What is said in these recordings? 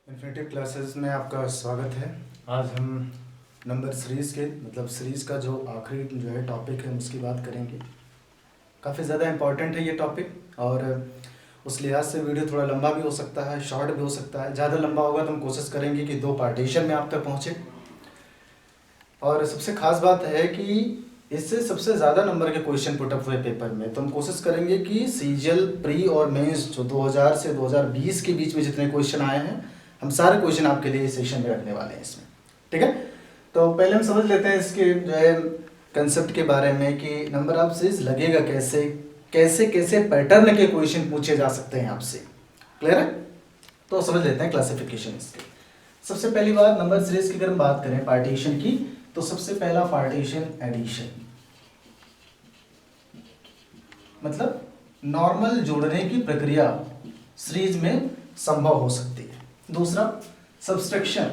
Infinitive classes में आपका स्वागत है। आज हम नंबर सीरीज़ के मतलब सीरीज़ का जो आखिरी जो है टॉपिक है उसकी बात करेंगे। काफ़ी ज़्यादा इम्पॉर्टेंट है ये टॉपिक और उस लिहाज से वीडियो थोड़ा लंबा भी हो सकता है, शॉर्ट भी हो सकता है। ज़्यादा लंबा होगा तो हम कोशिश करेंगे कि 2 पार्टीशन में आप तक पहुँचे। और सबसे ख़ास बात है कि इससे सबसे ज़्यादा नंबर के क्वेश्चन पुटअप हुए पेपर में, तो हम कोशिश करेंगे कि सीजीएल प्री और मेंस जो 2000 से 2020 के बीच में जितने क्वेश्चन आए हैं हम सारे क्वेश्चन आपके लिए इस सेशन में रखने वाले हैं इसमें। ठीक है, तो पहले हम समझ लेते हैं इसके जो है कंसेप्ट के बारे में कि नंबर ऑफ सीरीज लगेगा कैसे, कैसे कैसे पैटर्न के क्वेश्चन पूछे जा सकते हैं आपसे। क्लियर है? तो समझ लेते हैं क्लासिफिकेशन इसके। सबसे पहली बात, नंबर सीरीज की अगर हम बात करें पार्टीशन की, तो सबसे पहला पार्टीशन एडिशन, मतलब नॉर्मल जोड़ने की प्रक्रिया सीरीज में संभव हो सकती है। दूसरा सब्सट्रैक्शन,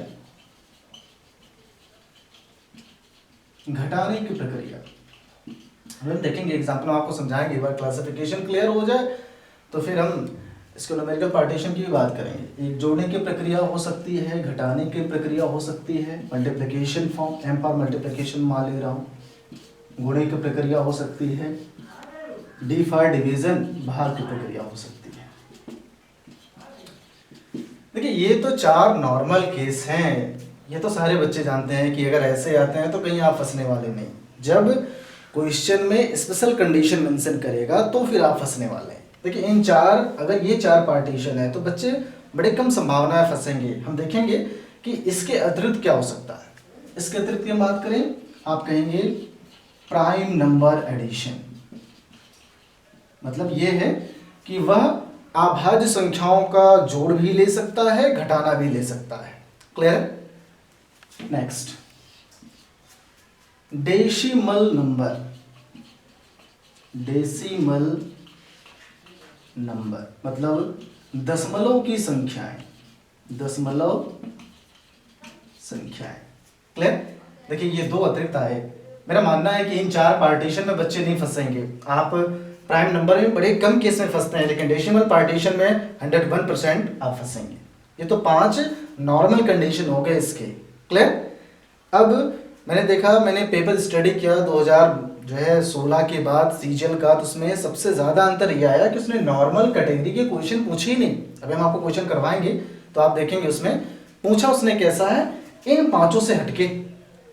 घटाने की प्रक्रिया। हम देखेंगे एग्जांपल में आपको समझाएंगे, एक बार क्लासिफिकेशन क्लियर हो जाए तो फिर हम इसको न्यूमेरिकल पार्टीशन की भी बात करेंगे। एक जोड़ने की प्रक्रिया हो सकती है, घटाने की प्रक्रिया हो सकती है, multiplication form M for multiplication मान ले रहा हूँ, गुणे की प्रक्रिया हो सकती है, डी फॉर डिवीजन भाग की प्रक्रिया हो सकती है। देखिए ये तो 4 नॉर्मल केस हैं, ये तो सारे बच्चे जानते हैं कि अगर ऐसे आते हैं तो कहीं आप फंसने वाले नहीं। जब क्वेश्चन में स्पेशल कंडीशन मेंशन करेगा तो फिर आप फंसने वाले हैं। देखिए इन 4, अगर ये 4 पार्टीशन है तो बच्चे बड़े कम संभावना है फंसेंगे। हम देखेंगे कि इसके अतिरिक्त क्या हो सकता है। इसके अतिरिक्त की हम बात करें, आप कहेंगे प्राइम नंबर एडिशन, मतलब ये है कि वह अभाज्य संख्याओं का जोड़ भी ले सकता है, घटाना भी ले सकता है। Clear? Next, decimal number, decimal number मतलब दशमलव की संख्याएं, दशमलव संख्याएं। क्लियर? देखिए ये 2 अतिरिक्त आए। मेरा मानना है कि इन 4 पार्टीशन में बच्चे नहीं फंसेंगे। आप प्राइम नंबर में बड़े कम केस में फंसते हैं, लेकिन डेसिमल पार्टीशन में 101% आप फंसेंगे। ये तो 5 नॉर्मल कंडीशन हो गए इसके। क्लियर? अब मैंने देखा, मैंने पेपर स्टडी किया 2016 के बाद सीजीएल का, तो उसमें सबसे ज़्यादा अंतर यह आया कि उसने नॉर्मल कैटेगरी के क्वेश्चन पूछे ही नहीं। अभी हम आपको क्वेश्चन करवाएंगे तो आप देखेंगे उसमें पूछा उसने कैसा है, इन 5 से हटके।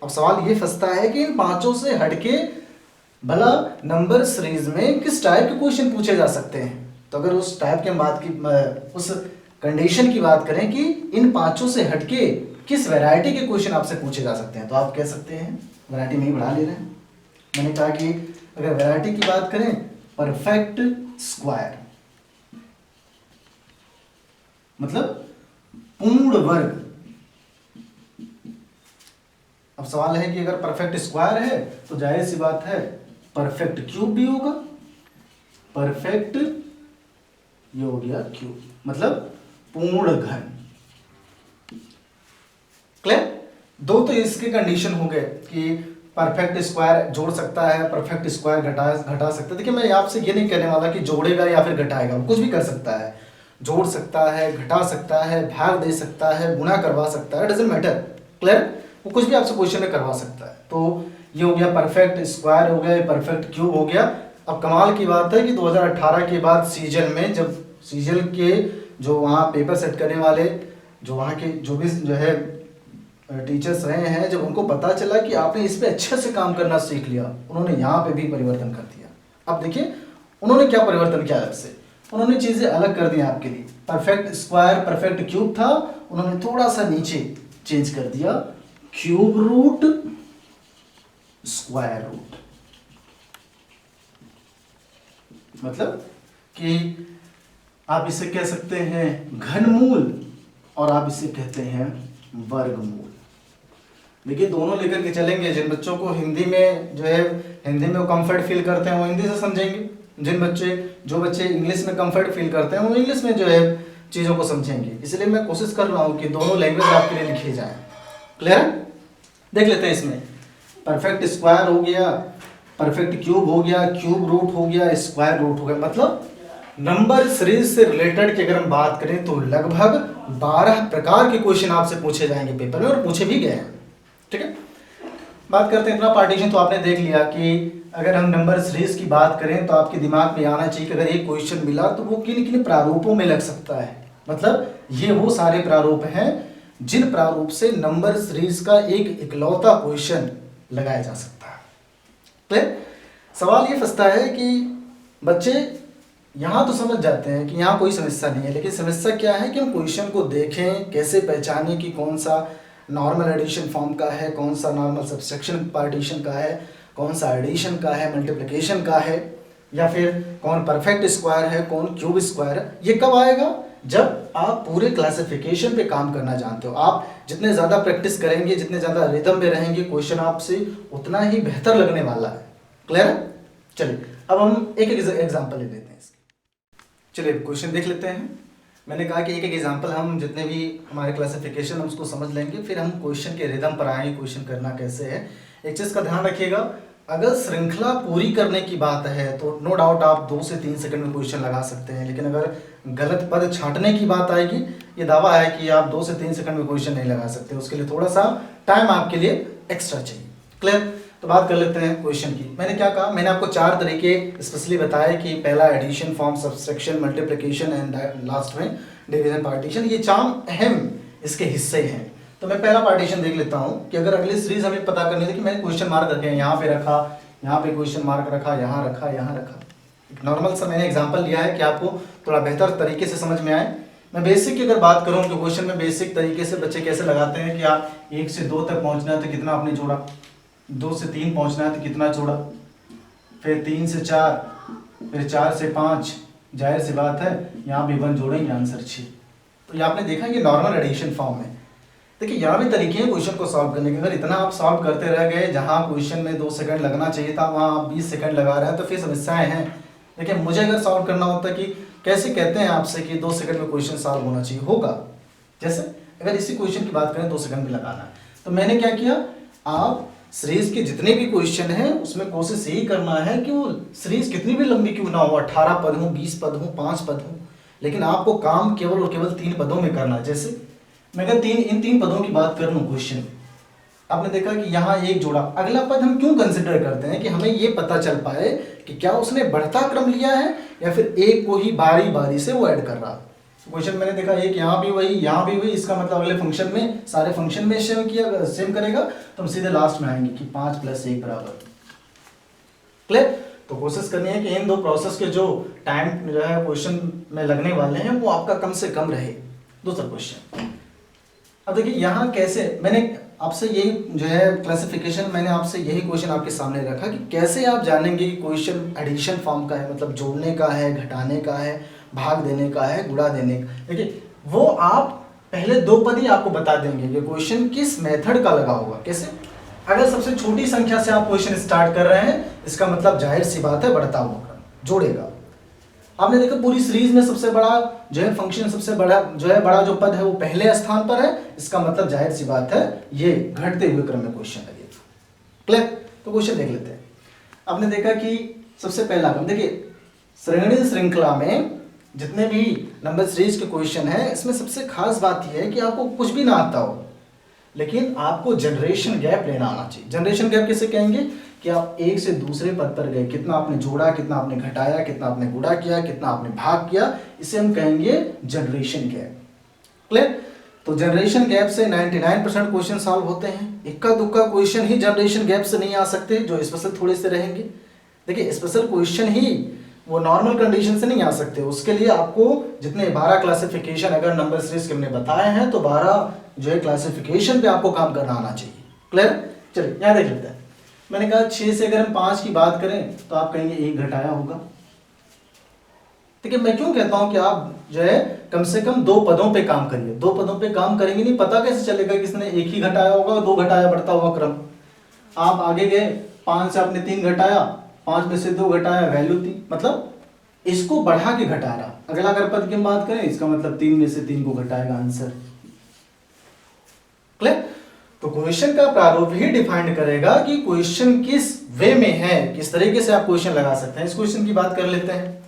अब सवाल ये फंसता है कि इन 5 से हटके भला नंबर सीरीज में किस टाइप के क्वेश्चन पूछे जा सकते हैं। तो अगर उस टाइप की बात की, उस कंडीशन की बात करें कि इन 5 से हटके किस वैरायटी के क्वेश्चन आपसे पूछे जा सकते हैं, तो आप कह सकते हैं वैरायटी में ही बढ़ा ले रहे हैं। मैंने कहा कि अगर वैरायटी की बात करें, परफेक्ट स्क्वायर मतलब पूर्ण वर्ग। अब सवाल है कि अगर परफेक्ट स्क्वायर है तो जाहिर सी बात है परफेक्ट क्यूब भी होगा। परफेक्ट ये हो गया क्यूब, मतलब पूर्ण घन। क्लियर? 2 तो इसके कंडीशन हो गए कि परफेक्ट स्क्वायर जोड़ सकता है, परफेक्ट स्क्वायर घटा सकता है। देखिए मैं आपसे ये नहीं कहने वाला कि जोड़ेगा या फिर घटाएगा, कुछ भी कर सकता है, जोड़ सकता है, घटा सकता है, भाग दे सकता है, गुणा करवा सकता है, डजंट मैटर। क्लियर? वो कुछ भी आपसे क्वेश्चन में करवा सकता है। तो ये हो गया परफेक्ट स्क्वायर, हो गया परफेक्ट क्यूब हो गया। अब कमाल की बात है कि 2018 के बाद सीजीएल में, जब सीजीएल के जो वहाँ पेपर सेट करने वाले जो वहाँ के जो भी जो है टीचर्स रहे हैं, जब उनको पता चला कि आपने इस पे अच्छे से काम करना सीख लिया, उन्होंने यहाँ पे भी परिवर्तन कर दिया। अब देखिए उन्होंने क्या परिवर्तन किया, अलग से उन्होंने चीज़ें अलग कर दी आपके लिए। परफेक्ट स्क्वायर परफेक्ट क्यूब था, उन्होंने थोड़ा सा नीचे चेंज कर दिया, क्यूब रूट स्क्वायर रूट, मतलब कि आप इसे कह सकते हैं घनमूल और आप इसे कहते हैं वर्गमूल। देखिए दोनों लेकर के चलेंगे। जिन बच्चों को हिंदी में जो है हिंदी में वो कंफर्ट फील करते हैं वो हिंदी से समझेंगे, जो बच्चे इंग्लिश में कंफर्ट फील करते हैं वो इंग्लिश में जो है चीज़ों को समझेंगे। इसलिए मैं कोशिश कर रहा हूँ कि दोनों लैंग्वेज आपके लिए लिखे जाएं। क्लियर? देख लेते हैं इसमें परफेक्ट स्क्वायर हो गया, परफेक्ट क्यूब हो गया, क्यूब रूट हो गया, स्क्वायर रूट हो गया, मतलब नंबर सीरीज से रिलेटेड की अगर हम बात करें तो लगभग 12 प्रकार के क्वेश्चन आपसे पूछे जाएंगे पेपर में, और पूछे भी गए हैं। ठीक है, बात करते हैं इतना पार्टीशन तो आपने देख लिया कि अगर हम नंबर सीरीज की बात करें तो आपके दिमाग में आना चाहिए कि अगर एक क्वेश्चन मिला तो वो किन किन प्रारूपों में लग सकता है। मतलब ये वो सारे प्रारूप हैं जिन प्रारूप से नंबर सीरीज का एक इकलौता क्वेश्चन लगाया जा सकता है। तो सवाल ये फंसता है कि बच्चे यहाँ तो समझ जाते हैं कि यहाँ कोई समस्या नहीं है, लेकिन समस्या क्या है कि हम क्वेश्चन को देखें, कैसे पहचानें कि कौन सा नॉर्मल एडिशन फॉर्म का है, कौन सा नॉर्मल सब्सट्रैक्शन पार्टीशन का है, कौन सा एडिशन का है, मल्टीप्लिकेशन का है, या फिर कौन परफेक्ट स्क्वायर है, कौन क्यूब स्क्वायर है। ये कब आएगा? जब आप पूरे क्लासिफिकेशन पे काम करना जानते हो। आप जितने ज़्यादा प्रैक्टिस करेंगे, जितने ज़्यादा रिदम में रहेंगे, क्वेश्चन आपसे उतना ही बेहतर लगने वाला है। क्लियर है? चलिए अब हम एक एग्जाम्पल ले लेते हैं इसके। चलिए क्वेश्चन देख लेते हैं। मैंने कहा कि एक एक एग्जाम्पल हम जितने भी हमारे क्लासिफिकेशन हम उसको समझ लेंगे, फिर हम क्वेश्चन के रिदम पर आएंगे, क्वेश्चन करना कैसे है। एक चीज़ का ध्यान रखिएगा, अगर श्रृंखला पूरी करने की बात है तो नो डाउट आप 2 से 3 सेकंड में क्वेश्चन लगा सकते हैं, लेकिन अगर गलत पद छांटने की बात आएगी, ये दावा है कि आप 2 से 3 सेकंड में क्वेश्चन नहीं लगा सकते, उसके लिए थोड़ा सा टाइम आपके लिए एक्स्ट्रा चाहिए। क्लियर? तो बात कर लेते हैं क्वेश्चन की। मैंने क्या कहा, मैंने आपको 4 तरीके स्पेशली बताए कि पहला addition form, subtraction, multiplication and last में डिवीजन पार्टीशन। ये 4 अहम इसके हिस्से हैं। तो मैं पहला पार्टीशन देख लेता हूँ कि अगर अगली सीरीज हमें पता करनी थी कि मैंने क्वेश्चन मार्क रखे हैं, यहाँ पे रखा, यहाँ पे क्वेश्चन मार्क रखा, यहाँ रखा, यहाँ रखा। एक नॉर्मल सा मैंने एग्जांपल लिया है कि आपको थोड़ा बेहतर तरीके से समझ में आए। मैं बेसिक की अगर बात करूँ तो क्वेश्चन में बेसिक तरीके से बच्चे कैसे लगाते हैं कि आप 1 से 2 तक पहुँचना है तो कितना आपने जोड़ा, 2 से 3 पहुँचना है तो कितना जोड़ा, फिर 3 से 4, फिर 4 से 5। जाहिर सी बात है यहाँ भी 1 जोड़ेंगे, आंसर 6। तो ये आपने देखा ये नॉर्मल एडिशन फॉर्म है। देखिए यहाँ भी तरीके हैं क्वेश्चन को सॉल्व करने के। अगर इतना आप सॉल्व करते रह गए, जहाँ क्वेश्चन में 2 सेकंड लगना चाहिए था वहाँ आप 20 सेकंड लगा रहे हैं, तो फिर समस्याएं हैं। देखिए मुझे अगर सॉल्व करना होता कि कैसे कहते हैं आपसे कि 2 सेकंड में क्वेश्चन सॉल्व होना चाहिए, होगा जैसे अगर इसी क्वेश्चन की बात करें 2 सेकंड में लगाना है, तो मैंने क्या किया, आप सीरीज के जितने भी क्वेश्चन हैं उसमें कोशिश यही करना है कि वो सीरीज कितनी भी लंबी क्यों ना हो, 18 पद हो, 20 पद हो, 5 पद हो, लेकिन आपको काम केवल और केवल 3 पदों में करना है। जैसे मैं अगर इन 3 पदों की बात कर लूँ क्वेश्चन, आपने देखा कि यहाँ 1 जोड़ा, अगला पद हम क्यों कंसिडर करते हैं कि हमें ये पता चल पाए कि क्या उसने बढ़ता क्रम लिया है या फिर एक को ही बारी बारी से वो ऐड कर रहा है। क्वेश्चन मैंने देखा एक यहाँ भी वही, यहाँ भी वही, इसका मतलब अगले फंक्शन में, सारे फंक्शन में सेम करेगा, तो हम सीधे लास्ट में आएंगे कि 5 + 1 बराबर। क्लियर? तो कोशिश करनी है कि इन 2 प्रोसेस के जो टाइम जो है क्वेश्चन में लगने वाले हैं वो आपका कम से कम रहे। दूसरा क्वेश्चन, अब देखिए यहाँ कैसे, मैंने आपसे यही जो है क्लासिफिकेशन, मैंने आपसे यही क्वेश्चन आपके सामने रखा कि कैसे आप जानेंगे कि क्वेश्चन एडिशन फॉर्म का है, मतलब जोड़ने का है, घटाने का है, भाग देने का है, गुणा देने का। देखिए वो आप पहले 2 पद ही आपको बता देंगे कि क्वेश्चन किस मेथड का लगा होगा। कैसे? अगर सबसे छोटी संख्या से आप क्वेश्चन स्टार्ट कर रहे हैं, इसका मतलब जाहिर सी बात है बढ़ता हुआ क्रम जोड़ेगा। आपने देखा पूरी सीरीज में सबसे बड़ा जो है फंक्शन, सबसे बड़ा जो पद है वो पहले स्थान पर है, इसका मतलब जाहिर सी बात है ये घटते हुए क्रम में क्वेश्चन लगेगा। क्लियर? तो क्वेश्चन देख लेते हैं। आपने देखा कि सबसे पहला क्रम, देखिए श्रेणी श्रृंखला में जितने भी नंबर सीरीज के क्वेश्चन है, इसमें सबसे खास बात यह है कि आपको कुछ भी ना आता हो, लेकिन आपको जनरेशन गैप लेना आना चाहिए। जनरेशन गैप किसे कहेंगे कि आप एक से दूसरे पद पर गए, कितना आपने जोड़ा, कितना आपने घटाया, कितना आपने गुणा किया, कितना आपने भाग किया, इसे हम कहेंगे जनरेशन गैप। क्लियर? तो जनरेशन गैप से 99% क्वेश्चन सॉल्व होते हैं। इक्का दुक्का क्वेश्चन ही जनरेशन गैप से नहीं आ सकते, जो स्पेशल थोड़े से रहेंगे। देखिए स्पेशल क्वेश्चन ही वो नॉर्मल कंडीशन से नहीं आ सकते, उसके लिए आपको जितने 12 क्लासिफिकेशन अगर नंबर सीरीज के हमने बताए हैं, तो 12 जो है क्लासिफिकेशन पे आपको काम करना आना चाहिए। क्लियर? चलिए यहाँ देख लेते हैं। मैंने कहा 6 से अगर हम 5 की बात करें तो आप कहेंगे 1 घटाया होगा। ठीक है, मैं क्यों कहता हूं कि आप जो है कम से कम 2 पदों पे काम करिए। 2 पदों पे काम करेंगे नहीं, पता कैसे चलेगा किसने 1 ही घटाया होगा और 2 घटाया, बढ़ता हुआ क्रम। आप आगे गए, 5 से आपने 3 घटाया, 5 में से 2 घटाया, वैल्यू 3, मतलब इसको बढ़ा के घटा रहा। अगला अगर पद की बात करें, इसका मतलब 3 में से 3 को घटाएगा, आंसर। क्लियर? तो क्वेश्चन का प्रारूप ही डिफाइन करेगा कि क्वेश्चन किस वे में है, किस तरीके से आप क्वेश्चन लगा सकते हैं। इस क्वेश्चन की बात कर लेते हैं।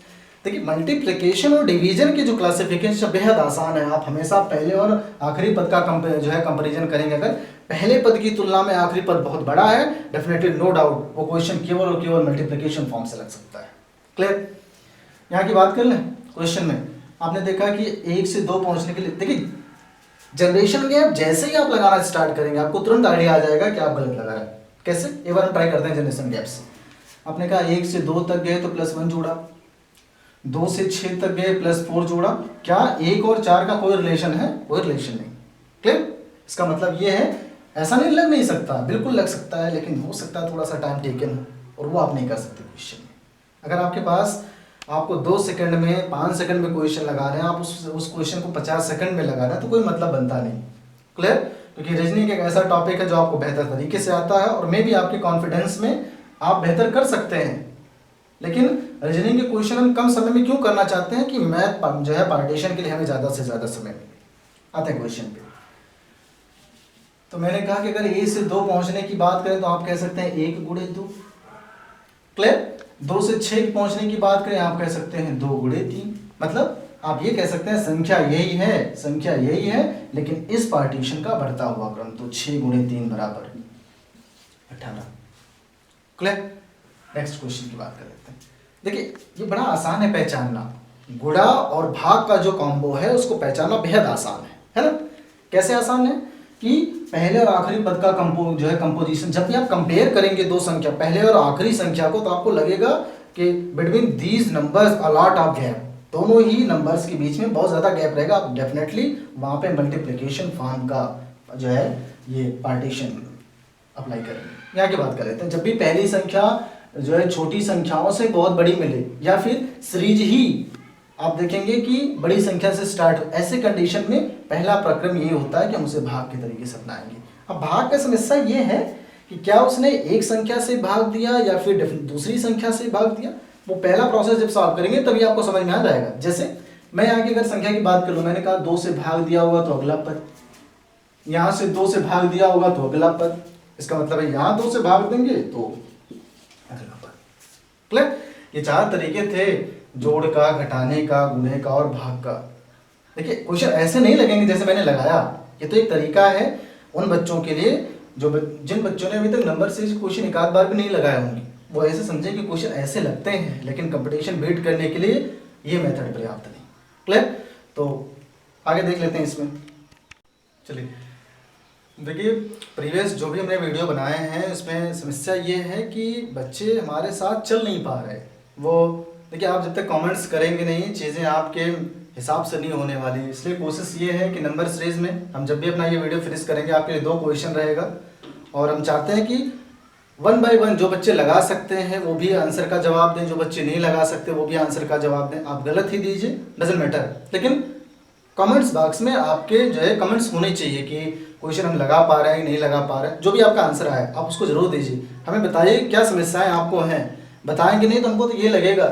देखिए मल्टीप्लिकेशन और डिवीजन की जो क्लासिफिकेशन बेहद आसान है। आप हमेशा पहले और आखिरी पद का जो है कंपैरिजन करेंगे। अगर पहले पद की तुलना में आखिरी पद बहुत बड़ा है, डेफिनेटली नो डाउट वो क्वेश्चन केवल और केवल मल्टीप्लिकेशन फॉर्म से लग सकता है। क्लियर? यहाँ की बात कर लें। क्वेश्चन में आपने देखा कि 1 से 2 पहुंचने के लिए, देखिए जनरेशन गैप जैसे ही आप लगाना स्टार्ट करेंगे आपको तुरंत आइडिया आ जाएगा कि आप गलत लगा रहे हैं। कैसे? एक बार हम ट्राई करते हैं जनरेशन गैप से। आपने कहा 1 से 2 तक गए तो +1 जोड़ा, 2 से 6 तक गए +4 जोड़ा। क्या 1 और 4 का कोई रिलेशन है? कोई रिलेशन नहीं। क्लियर? इसका मतलब ये है, ऐसा नहीं लग नहीं सकता, बिल्कुल लग सकता है, लेकिन हो सकता है थोड़ा सा टाइम टेकन हो, और वो आप नहीं कर सकते क्वेश्चन में। अगर आपके पास आपको 2 सेकंड में 5 सेकंड में क्वेश्चन लगा रहे हैं, आप उस क्वेश्चन को 50 सेकंड में लगा रहे हैं, तो कोई मतलब बनता नहीं। क्लियर? क्योंकि रीजनिंग एक ऐसा टॉपिक है जो आपको बेहतर तरीके से आता है, और मे भी आपके कॉन्फिडेंस में आप बेहतर कर सकते हैं। लेकिन रीजनिंग के क्वेश्चन हम कम समय में क्यों करना चाहते हैं कि मैथ जो है पार्टीशन के लिए हमें ज़्यादा से ज़्यादा समय आते हैं क्वेश्चन पे। तो मैंने कहा कि अगर 1 से 2 पहुंचने की बात करें तो आप कह सकते हैं 1 गुणे 2। क्लियर? 2 से 6 पहुंचने की बात करें आप कह सकते हैं 2 गुणे 3। मतलब आप ये कह सकते हैं संख्या यही है, लेकिन इस पार्टीशन का बढ़ता हुआ क्रम, तो 6 गुणे 3 बराबर 18। क्लियर? नेक्स्ट क्वेश्चन की बात कर लेते हैं। देखिए ये बड़ा आसान है पहचानना, गुणा और भाग का जो कॉम्बो है उसको पहचानना बेहद आसान है ना? कैसे आसान है कि पहले और आखिरी पद का कंपोजिशन, जब भी आप कंपेयर करेंगे दो संख्या, पहले और आखिरी संख्या को, तो आपको लगेगा कि between these numbers a lot of gap, दोनों ही नंबर्स के बीच में बहुत ज़्यादा गैप रहेगा। आप डेफिनेटली वहाँ पे मल्टीप्लिकेशन फॉर्म का जो है ये पार्टीशन अप्लाई करेंगे। यहाँ की बात कर लेते हैं। जब भी पहली संख्या जो है छोटी संख्याओं से बहुत बड़ी मिले, या फिर सीरीज ही आप देखेंगे कि बड़ी संख्या से स्टार्ट हो, ऐसे कंडीशन में पहला प्रक्रम ये होता है कि हम उसे भाग के तरीके से अपनाएंगे। अब भाग का समस्या ये है कि क्या उसने एक संख्या से भाग दिया या फिर दूसरी संख्या से भाग दिया। वो पहला प्रोसेस जब सॉल्व करेंगे तभी आपको समझ में आ जाएगा। जैसे मैं यहाँ की अगर संख्या की बात करूँ, मैंने कहा 2 से भाग दिया होगा तो अगला पद, यहाँ से 2 से भाग दिया होगा तो अगला पद, इसका मतलब है यहाँ 2 से भाग देंगे तो अगला पद। क्लियर? ये 4 तरीके थे, जोड़ का, घटाने का, गुणे का और भाग का। देखिए क्वेश्चन ऐसे नहीं लगेंगे जैसे मैंने लगाया, ये तो एक तरीका है उन बच्चों के लिए जिन बच्चों ने अभी तक नंबर सीरीज क्वेश्चन एक आध बार भी नहीं लगाए होंगे, वो ऐसे समझें कि क्वेश्चन ऐसे लगते हैं, लेकिन कंपटीशन बीट करने के लिए ये मेथड पर्याप्त नहीं। क्लियर? तो आगे देख लेते हैं इसमें। चलिए देखिए प्रीवियस जो भी हमने वीडियो बनाए हैं उसमें समस्या ये है कि बच्चे हमारे साथ चल नहीं पा रहे। वो देखिए आप जब तक कमेंट्स करेंगे नहीं, चीज़ें आपके हिसाब से नहीं होने वाली। इसलिए कोशिश ये है कि नंबर सीरीज में हम जब भी अपना ये वीडियो फिनिश करेंगे आपके लिए 2 क्वेश्चन रहेगा, और हम चाहते हैं कि 1 बाय 1 जो बच्चे लगा सकते हैं वो भी आंसर का जवाब दें, जो बच्चे नहीं लगा सकते वो भी आंसर का जवाब दें। आप गलत ही दीजिए, डजंट मैटर, लेकिन कमेंट्स बॉक्स में आपके जो है कमेंट्स होने चाहिए कि क्वेश्चन हम लगा पा रहे हैं नहीं लगा पा रहे हैं। जो भी आपका आंसर आए आप उसको जरूर दीजिए, हमें बताइए क्या समस्याएं आपको हैं। बताएंगे नहीं तो हमको तो ये लगेगा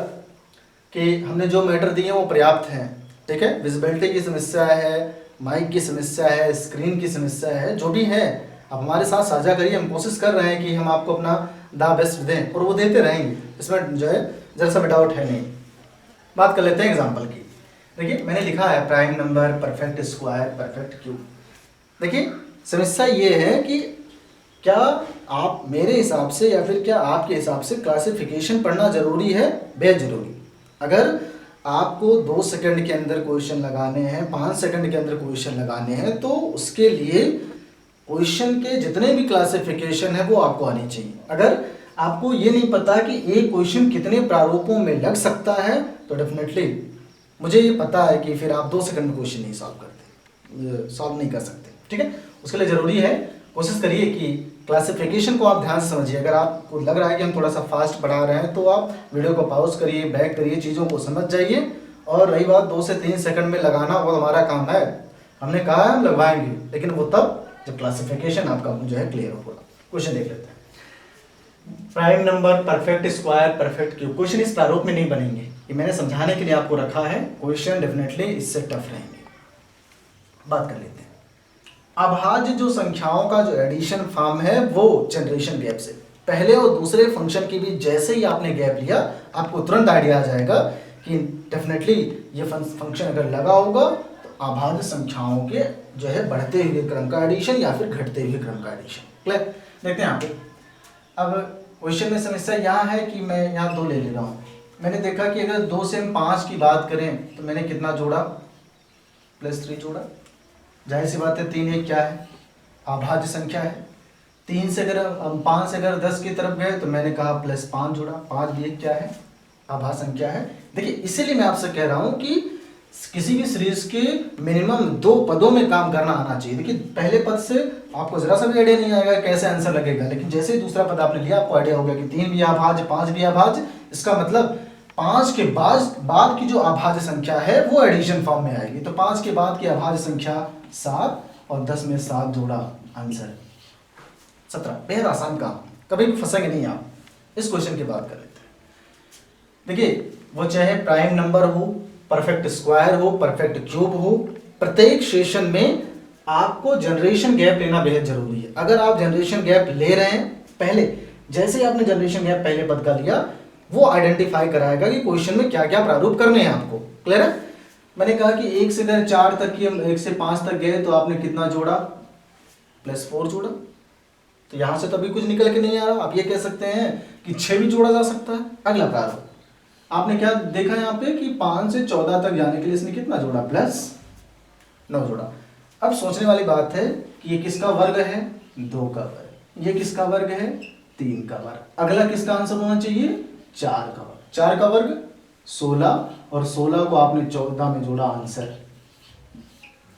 कि हमने जो मैटर दिए वो पर्याप्त हैं। ठीक है? विजिबिलिटी की समस्या है, माइक की समस्या है, स्क्रीन की समस्या है, जो भी है आप हमारे साथ साझा करिए। हम कोशिश कर रहे हैं कि हम आपको अपना द बेस्ट दें, और वो देते रहेंगे, इसमें जो है जरा सा भी डाउट है नहीं। बात कर लेते हैं एग्जाम्पल की। देखिए मैंने लिखा है prime number, perfect square, perfect cube. देखिए समस्या ये है कि क्या आप मेरे हिसाब से या फिर क्या आपके हिसाब से क्लासिफिकेशन पढ़ना जरूरी है? बेहद जरूरी। अगर आपको 2 सेकंड के अंदर क्वेश्चन लगाने हैं, 5 सेकंड के अंदर क्वेश्चन लगाने हैं, तो उसके लिए क्वेश्चन के जितने भी क्लासिफिकेशन है वो आपको आनी चाहिए। अगर आपको ये नहीं पता कि एक क्वेश्चन कितने प्रारूपों में लग सकता है, तो डेफिनेटली मुझे ये पता है कि फिर आप 2 सेकंड में क्वेश्चन नहीं सॉल्व नहीं कर सकते। ठीक है? उसके लिए ज़रूरी है, कोशिश करिए कि क्लासिफिकेशन को आप ध्यान से समझिए। अगर आपको लग रहा है कि हम थोड़ा सा फास्ट पढ़ा रहे हैं तो आप वीडियो को पॉज करिए, बैक करिए, चीज़ों को समझ जाइए। और रही बात 2 से 3 सेकंड में लगाना, वो हमारा काम है, हमने कहा है हम लगवाएंगे, लेकिन वो तब जब क्लासिफिकेशन आपका जो है क्लियर हो पूरा। क्वेश्चन देख लेते हैं। Prime number, perfect square, perfect cube. Question इस प्रारूप में नहीं बनेंगे, ये मैंने समझाने के लिए आपको रखा है। क्वेश्चन डेफिनेटली इससे टफ रहेंगे। बात कर लेते हैं अभाज्य जो संख्याओं का जो एडिशन फॉर्म है वो जनरेशन गैप से, पहले और दूसरे फंक्शन के बीच जैसे ही आपने गैप लिया आपको तुरंत आइडिया आ जाएगा कि डेफिनेटली ये फंक्शन अगर लगा होगा तो अभाज्य संख्याओं के जो है बढ़ते हुए क्रम का एडिशन या फिर घटते हुए क्रम का एडिशन। क्लियर? देखते हैं यहाँ पे। अब क्वेश्चन में समस्या यहाँ है कि मैं यहाँ 2 ले रहा हूँ। मैंने देखा कि अगर 2 से हम 5 की बात करें तो मैंने कितना जोड़ा, +3 जोड़ा। जाहिर सी बात है 3 एक क्या है, अभाज्य संख्या है। 3 से अगर हम 5 से अगर 10 की तरफ गए तो मैंने कहा +5 जोड़ा। 5 भी एक क्या है, अभाज्य संख्या है। देखिए इसीलिए मैं आपसे कह रहा हूँ कि किसी भी सीरीज के मिनिमम 2 पदों में काम करना आना चाहिए। देखिए पहले पद से आपको जरा सा भी आइडिया नहीं आएगा कैसे आंसर लगेगा, लेकिन जैसे ही दूसरा पद आपने लिया आपको आइडिया हो गया कि 3 भी अभाज्य, 5 भी अभाज्य। इसका मतलब 5 के बाद की जो अभाज्य संख्या है वो एडिशन फॉर्म में आएगी। तो 5 के बाद की अभाज्य संख्या 7 और 10 में 7 जोड़ा, आंसर 17। बेहद आसान काम, कभी भी फंसेंगे नहीं आप। इस क्वेश्चन की बात कर लेते हैं। देखिए वो चाहे प्राइम नंबर हो, परफेक्ट स्क्वायर हो, परफेक्ट क्यूब हो, प्रत्येक सेशन में आपको जनरेशन गैप लेना बेहद जरूरी है। अगर आप जनरेशन गैप ले रहे हैं, पहले जैसे ही आपने जनरेशन गैप पहले पद का लिया वो आइडेंटिफाई कराएगा कि क्वेश्चन में क्या क्या प्रारूप करने हैं आपको। क्लियर है? मैंने कहा कि 1 से अगर 4 तक की, हम 1 से 5 तक गए तो आपने कितना जोड़ा, +4 जोड़ा। तो यहां से तो अभी कुछ निकल के नहीं आ रहा। आप ये कह सकते हैं कि 6 भी जोड़ा जा सकता है। अगला प्रारूप आपने क्या देखा यहाँ पे कि 5 से 14 तक जाने के लिए इसने कितना जोड़ा, +9 जोड़ा। अब सोचने वाली बात है कि ये किसका वर्ग है, 2 का वर्ग। ये किसका वर्ग है, 3 का वर्ग। अगला किसका आंसर होना चाहिए, 4 का वर्ग। 4 का वर्ग 16 और 16 को आपने 14 में जोड़ा, आंसर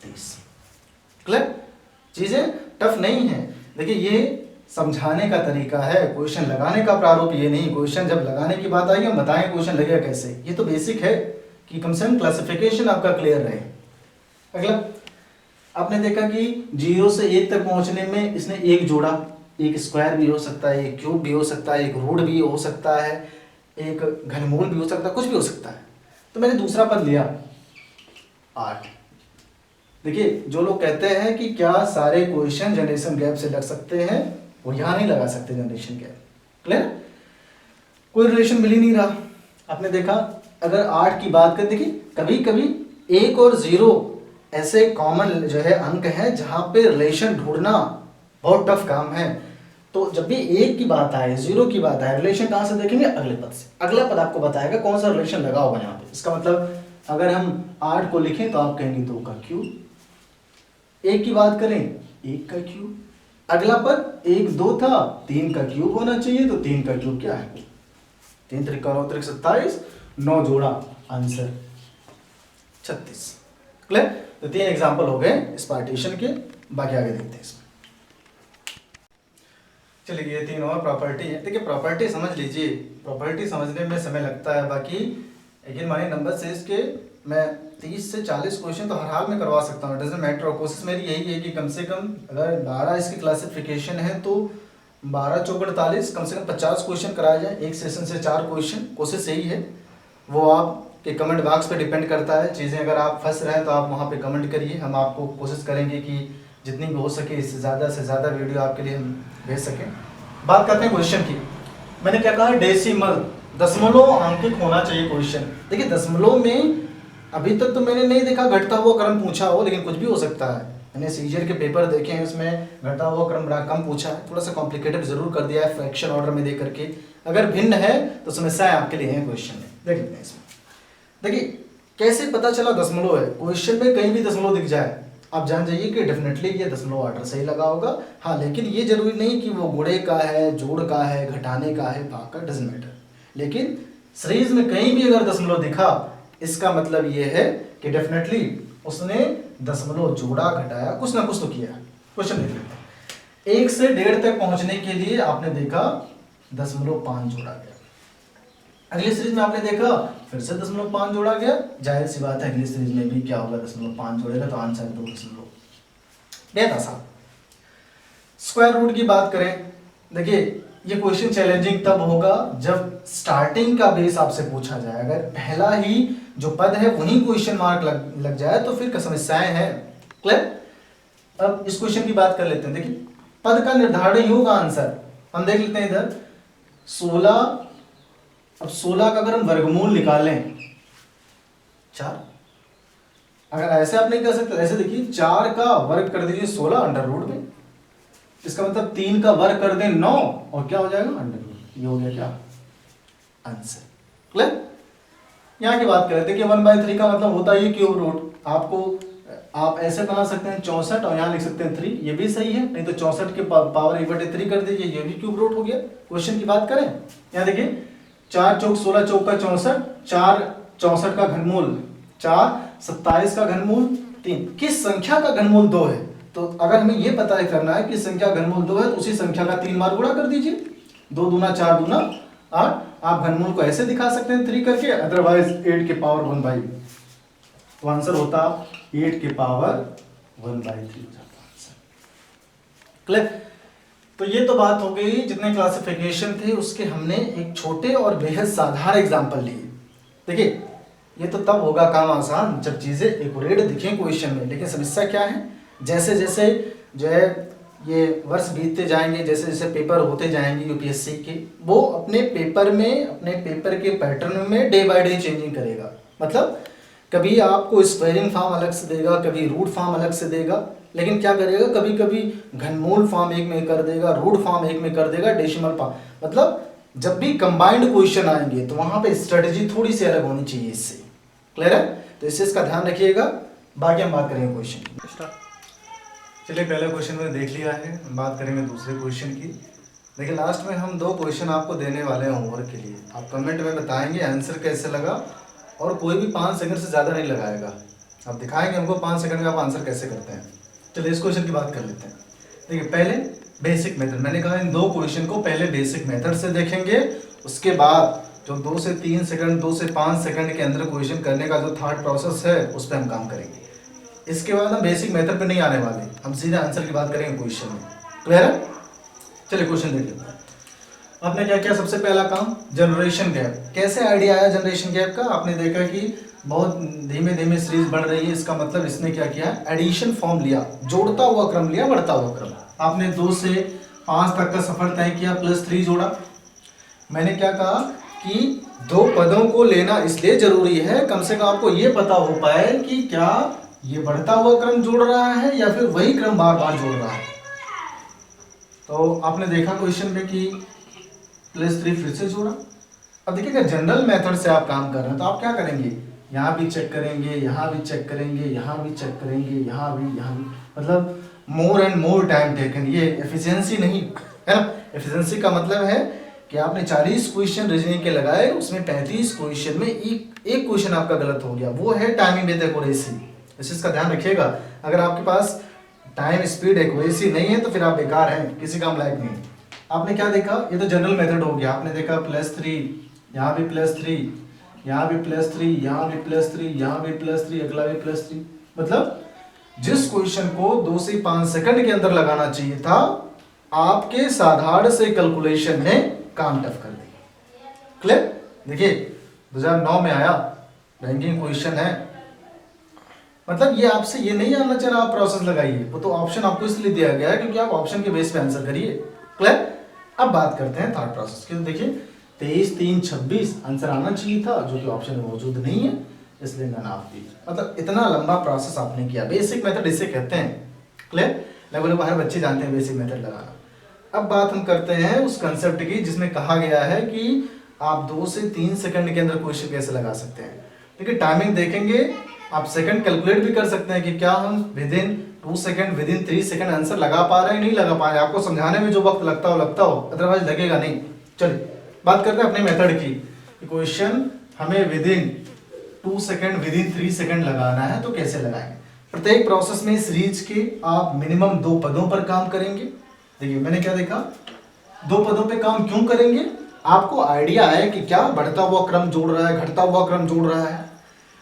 30। क्लियर? चीजें टफ नहीं है। देखिए ये समझाने का तरीका है, क्वेश्चन लगाने का प्रारूप ये नहीं। क्वेश्चन जब लगाने की बात आई हम बताएं क्वेश्चन लगेगा कैसे, ये तो बेसिक है कि कम से कम क्लासिफिकेशन आपका क्लियर रहे। अगला आपने देखा कि 0 से 1 तक पहुंचने में इसने 1 जोड़ा। एक स्क्वायर भी हो सकता है, एक क्यूब भी हो सकता है, एक रूट भी हो सकता है, एक घनमूल भी हो सकता है, कुछ भी हो सकता है। तो मैंने दूसरा पद लिया 8। देखिए जो लोग कहते हैं कि क्या सारे क्वेश्चन जनरेशन गैप से लग सकते हैं, वो यहां नहीं लगा सकते जनरेशन गैप। क्लियर? कोई रिलेशन मिल ही नहीं रहा। आपने देखा अगर 8 की बात करें, देखिए कभी कभी 1 और 0 ऐसे कॉमन जो है अंक हैं जहां पे रिलेशन ढूंढना बहुत टफ काम है। तो जब भी 1 की बात आए, 0 की बात आए, रिलेशन कहां से देखेंगे, अगले पद से। अगला पद आपको बताएगा कौन सा रिलेशन लगा होगा यहाँ पे। इसका मतलब अगर हम 8 को लिखें तो आप कहेंगे 2 का क्यूब। 1 की बात करें 1 का क्यूब। अगला पद 1 2 था, 3 का क्यूब होना चाहिए। तो 3 का क्यूब क्या है, 3 त्रिका 9 त्रिक 27, 9 जोड़ा, आंसर 36। क्लियर? तो 3 एग्जांपल हो गए इस पार्टीशन के। बाकी आगे देखते हैं इसमें। चलिए ये 3 और प्रॉपर्टी है। देखिए प्रॉपर्टी समझ लीजिए, प्रॉपर्टी समझने में समय लगता है। बाकी लेकिन माने नंबर से इसके मैं 30 से 40 क्वेश्चन तो हर हाल में करवा सकता हूँ, डजंट मैटर। और कोशिश मेरी यही है कि कम से कम अगर 12 इसकी क्लासिफिकेशन है तो 12 चौक 48, कम से कम 50 क्वेश्चन कराए जाए। एक सेशन से 4 क्वेश्चन, कोशिश यही है। वो आपके कमेंट बॉक्स पे डिपेंड करता है चीज़ें। अगर आप फंस रहे हैं तो आप वहाँ पे कमेंट करिए, हम आपको कोशिश करेंगे कि जितनी भी हो सके इससे ज़्यादा से ज़्यादा वीडियो आपके लिए हम भेज सकें। बात करते हैं क्वेश्चन की। मैंने क्या कहा, डेसिमल दशमलव अंकित होना चाहिए क्वेश्चन। देखिए दशमलव में अभी तक तो मैंने नहीं देखा घटता हुआ क्रम पूछा हो, लेकिन कुछ भी हो सकता है। मैंने सीजीएल के पेपर देखे हैं, उसमें घटा हुआ क्रम बड़ा कम पूछा है, थोड़ा सा कॉम्प्लिकेटेड जरूर कर दिया है फ्रैक्शन ऑर्डर में दे करके। अगर भिन्न है तो समस्याएं आपके लिए हैं क्वेश्चन में। देख लेते हैं इसमें। देखिए कैसे पता चला दशमलव है, क्वेश्चन में कहीं भी दशमलव दिख जाए आप जान जाइए कि डेफिनेटली ये दशमलव ऑर्डर सही लगा होगा। हाँ लेकिन ये जरूरी नहीं कि वो गुणे का है, जोड़ का है, घटाने का है, भाग का, डजंट मैटर। लेकिन सीरीज में कहीं भी अगर दशमलव दिखा इसका मतलब ये है कि डेफिनेटली उसने दशमलव जोड़ा, घटाया, कुछ ना कुछ तो किया। क्वेश्चन देख लेते हैं। 1 से 1.5 तक पहुंचने के लिए आपने देखा 0.5 जोड़ा गया। अगली सीरीज में आपने देखा फिर से 0.5 जोड़ा गया। जाहिर सी बात है अगली सीरीज में भी क्या होगा, 0.5 जोड़ेगा तो आंसर 2. बेहद आसान। स्क्वायर रूट की बात करें, देखिए ये क्वेश्चन चैलेंजिंग तब होगा जब स्टार्टिंग का बेस आपसे पूछा जाए। अगर पहला ही जो पद है वही क्वेश्चन मार्क लग जाए तो फिर समस्याएं हैं। क्लियर? अब इस क्वेश्चन की बात कर लेते हैं। देखिए पद का निर्धारण ही होगा आंसर। हम देख लेते हैं इधर 16। अब 16 का अगर हम वर्गमूल निकालें 4। अगर ऐसे आप नहीं कर सकते, ऐसे देखिए 4 का वर्ग कर दीजिए 16 अंडर रूट में, इसका मतलब 3 का वर्ग कर दें 9 और क्या हो जाएगा अंडर रूट। ये हो गया क्या आंसर। क्लियर। यहाँ की बात करें देखिए 1/3 का मतलब होता है क्यूब रूट। आपको आप ऐसे बना सकते हैं 64 और यहाँ लिख सकते हैं 3, ये भी सही है। नहीं तो 64 के पावर 1/3 कर दीजिए, ये भी क्यूब रूट हो गया। क्वेश्चन की बात करें, यहाँ देखिए 4 चौक 16 चौक का 64, 4 64 का घनमूल 4, 27 का घनमूल 3, किस संख्या का घनमूल 2 है। तो अगर हमें ये पता करना है किस संख्या घनमूल 2 है तो उसी संख्या का 3 बार गुणा कर दीजिए। 2 दूना 4 दूना 8। आप घनमूल को ऐसे दिखा सकते हैं 3 करके, अदरवाइज 8 के पावर 1/, तो आंसर होता 8 के पावर 1/3 हो जाता आंसर। क्लियर। तो ये तो बात हो गई जितने क्लासिफिकेशन थे उसके, हमने एक छोटे और बेहद साधारण एग्जांपल लिए। देखिए ये तो तब होगा काम आसान जब चीजें एक्यूरेट दिखें क्वेश्चन में। लेकिन समस्या क्या है, जैसे जैसे जो है ये वर्ष बीतते जाएंगे, जैसे जैसे पेपर होते जाएंगे यूपीएससी के, वो अपने पेपर में अपने पेपर के पैटर्न में डे बाय डे चेंजिंग करेगा। मतलब कभी आपको स्क्वायरिंग फॉर्म अलग से देगा, कभी रूट फॉर्म अलग से देगा, लेकिन क्या करेगा कभी कभी घनमूल फॉर्म एक में कर देगा, रूट फॉर्म एक में कर देगा, डेसिमल फॉर्म। मतलब जब भी कंबाइंड क्वेश्चन आएंगे तो वहां पे स्ट्रेटजी थोड़ी सी अलग होनी चाहिए इससे। क्लियर है। तो इससे इसका ध्यान रखिएगा। बाकी हम बात करेंगे क्वेश्चन की। चलिए पहले क्वेश्चन मैंने देख लिया है, हम बात करेंगे दूसरे क्वेश्चन की। देखिए लास्ट में हम 2 क्वेश्चन आपको देने वाले हैं होमवर्क के लिए। आप कमेंट में बताएंगे आंसर कैसे लगा, और कोई भी 5 सेकंड से ज़्यादा नहीं लगाएगा। आप दिखाएंगे हमको 5 सेकंड में आप आंसर कैसे करते हैं। चलिए इस क्वेश्चन की बात कर लेते हैं। देखिए पहले बेसिक मेथड, मैंने कहा इन 2 क्वेश्चन को पहले बेसिक मेथड से देखेंगे, उसके बाद जो 2 से 3 सेकंड 2 से 5 सेकंड के अंदर क्वेश्चन करने का जो थॉट प्रोसेस है उस पर हम काम करेंगे। इसके बाद हम बेसिक मेथड पे नहीं आने वाले, हम सीधे आंसर की बात करेंगे क्वेश्चन में। क्लियर है। चलिए क्वेश्चन देख लेते हैं। आपने क्या किया, सबसे पहला काम जनरेशन गैप। कैसे आइडिया आया जनरेशन गैप का, आपने देखा कि बहुत धीमे धीमे सीरीज बढ़ रही है, इसका मतलब इसने क्या किया, एडिशन फॉर्म लिया, जोड़ता हुआ क्रम लिया, बढ़ता हुआ क्रम। आपने 2 से 5 तक का सफर तय किया, +3 जोड़ा। मैंने क्या कहा कि 2 पदों को लेना इसलिए जरूरी है, कम से कम आपको ये पता हो पाए कि क्या ये बढ़ता हुआ क्रम जोड़ रहा है या फिर वही क्रम बार बार जोड़ रहा है। तो आपने देखा क्वेश्चन में कि +3 फिर से जोड़ा। अब देखिए अगर जनरल मेथड से आप काम कर रहे हैं तो आप क्या करेंगे, यहाँ भी चेक करेंगे, यहाँ भी चेक करेंगे, यहाँ भी चेक करेंगे, यहाँ भी, मतलब more and more time taken. ये एफिशिएंसी नहीं है ना। एफिशिएंसी का मतलब है कि आपने 40 क्वेश्चन रीजनिंग के लगाए, उसमें 35 क्वेश्चन में एक क्वेश्चन आपका गलत हो गया, वो है टाइमिंग विद एक्यूरेसी। इस चीज का ध्यान रखिएगा। अगर आपके पास टाइम स्पीड एक्यूरेसी नहीं है तो फिर आप बेकार हैं, किसी काम लायक नहीं। आपने क्या देखा, ये तो जनरल मेथड हो गया। आपने देखा +3, यहाँ भी +3, यहाँ भी +3, यहाँ भी +3, यहाँ भी +3, अगला भी +3। मतलब जिस क्वेश्चन को 2 से 5 सेकंड के अंदर लगाना चाहिए था, आपके साधारण से कैलकुलेशन ने काम टफ कर दिया। क्लियर। देखिए 2009 में आया, बैंकिंग क्वेश्चन है। मतलब ये आपसे ये नहीं आना चाहिए आप प्रोसेस लगाइए, वो तो ऑप्शन आपको इसलिए दिया गया है क्योंकि आप ऑप्शन के बेस पे आंसर करिए। क्लियर। अब बात करते हैं थर्ड प्रोसेस की। तो देखिए 23, 3, 26 आंसर आना चाहिए था, जो कि ऑप्शन में मौजूद नहीं है, इसलिए मैंने आप दी। मतलब इतना लंबा प्रोसेस आपने किया। बेसिक मेथड इसे कहते हैं। क्लियर। लगभग हर बच्चे जानते हैं बेसिक मेथड लगाना। अब बात हम करते हैं उस कंसेप्ट की जिसमें कहा गया है कि आप 2 से 3 सेकंड के अंदर क्वेश्चन कैसे लगा सकते हैं। देखिए टाइमिंग देखेंगे, आप सेकंड कैलकुलेट भी कर सकते हैं कि क्या हम with in 2 second, with in 3 second answer लगा पा रहे हैं, नहीं लगा पा रहे हैं। आपको समझाने में जो वक्त लगता हो, अदरवाइज लगेगा नहीं। चलिए बात करते हैं अपने मेथड की। क्वेश्चन हमें with in 2 second, with in 3 second लगाना है, तो कैसे लगाएंगे। प्रत्येक प्रोसेस में सीरीज के आप मिनिमम 2 पदों पर काम करेंगे। देखिए मैंने क्या देखा, 2 पदों पे काम क्यों करेंगे, आपको आइडिया है कि क्या बढ़ता हुआ क्रम जोड़ रहा है, घटता हुआ क्रम जोड़ रहा है,